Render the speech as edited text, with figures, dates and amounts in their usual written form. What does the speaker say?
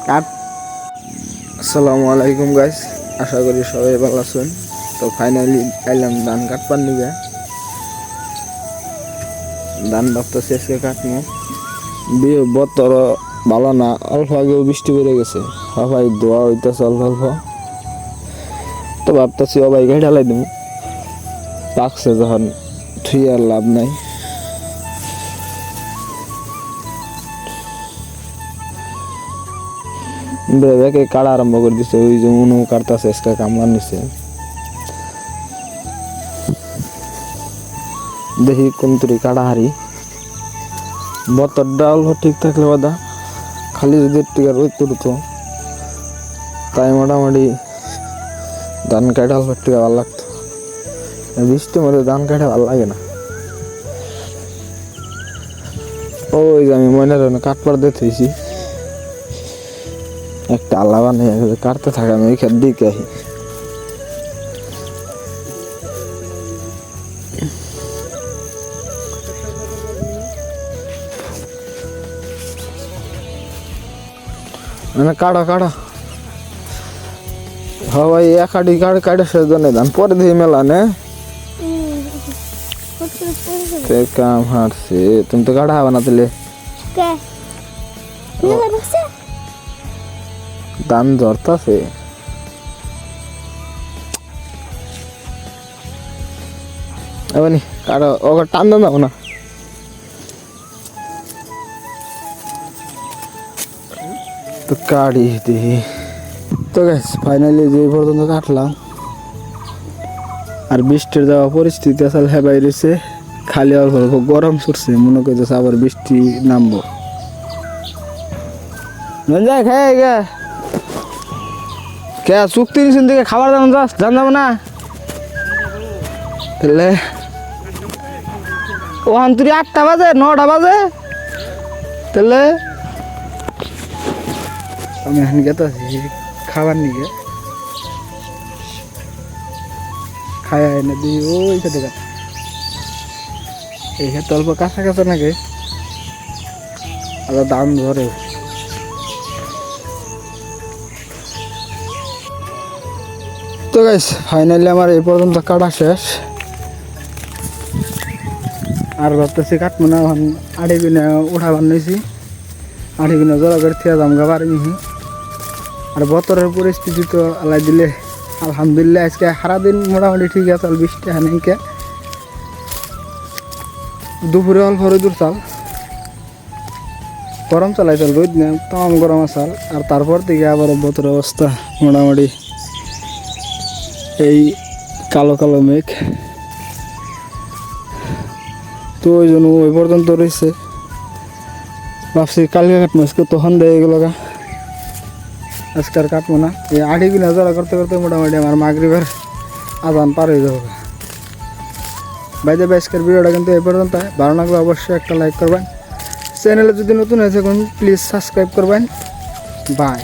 কাট। আসসালামু আলাইকুম গাইস, আশা করি সবাই ভালো আছেন। তো ফাইনালি আইলাম ধান কাটবার নিবে। ধান ভাবতেছি আজকে কাটবো। বতর ভালো না, অল্প আগেও বৃষ্টি বেড়ে গেছে, সবাই দোয়া হইতেছে অল্প অল্প। তো ভাবতেছি অবাই গাড়ি ঢালাই দেবো, পাকছে যখন থুই আর লাভ নাই। ব্রেকে কাটা আরম্ভ করে দিচ্ছে, ওই যে উনু কাটতেছে আজকে কামলার নিচে। দেখি কোন তুরি কাটা হারি। বতরটা অল্প ঠিক থাকলে বাদা, খালি যদি টিকা রোদ তুলতো তাই মোটামুটি ধান কাটা অল্প টিকা ভালো লাগতো। বৃষ্টির মধ্যে ধান কাটা ভালো লাগে না। ওই যে আমি মনে কাটপার দিয়ে থইছি, একটা আল্লাহ বানিয়ে কাটতে থাকে, আমি ওইখান দিকে আহি। মানে কাটা কাটা হবাই এক আটি কাটে কাটে শেষ জন্য ধান পরে দিয়ে মেলা নে কাম হারছে। তুমি তো কাটা হবে না তাহলে ধান ধরতাছে। এবারে কাটা ওকে টান দাও না। তো কাটি দেখি। তো গাইস ফাইনালি যে পর্যন্ত কাটলাম, আর বৃষ্টির দেওয়া পরিস্থিতি আসলে হেবাই রয়েছে, খালি অল্প অল্প গরম ছুটছে, মনে করতেছে আবার বৃষ্টি নামবো। যাই খাই গে কে চুক্তি নিছেন দিকে খাবার দাম যাস জান যাবো না তাহলে ওখান তুই 8টা বাজে 9টা বাজে তাহলে আমি এখন গেছি খাবার নিয়ে খাই না দিই ওই সাথে এই ক্ষেত্রে অল্প কাঁচা কাঁচা নাকি আলাদা দাম ধরে। তো গাইস ফাইনালি আমার এই পর্যন্ত কাটা শেষ। আর ভাবতেছি কাটবো না, এখন আড়ি কিনে উঠাবার নিয়েছি, আড়ি কিনে জড়া করে থিয়া দাম গাবার মিহি। আর বতরের পরিস্থিতি তো আলাই দিলে আলহামদুলিল্লাহ আজকে সারাদিন মোটামুটি ঠিক আছে, বৃষ্টি হানিকে দুপুরে অল্প রোদুর চাল গরম চালাই চাল রোদ নেই তাম গরম চাল। আর তারপর থেকে আবার বতরের অবস্থা মোটামুটি এই কালো কালো মেঘ। তো ওই জন্য ওই পর্যন্ত রয়েছে, ভাবছি কালকে কাটবো, আজকে তখন দেয় গেল গা, আজকে আর কাটবো না। এই আড়ি কিনা জড়া করতে করতে মোটামুটি আমার মাগরিবের আজান পার হয়ে যাবে। বাইরে আজকের ভিডিওটা কিন্তু এই পর্যন্ত। ভালো লাগলে অবশ্যই একটা লাইক করবেন, চ্যানেলে যদি নতুন হয়েছে প্লিজ সাবস্ক্রাইব করবেন। বাই।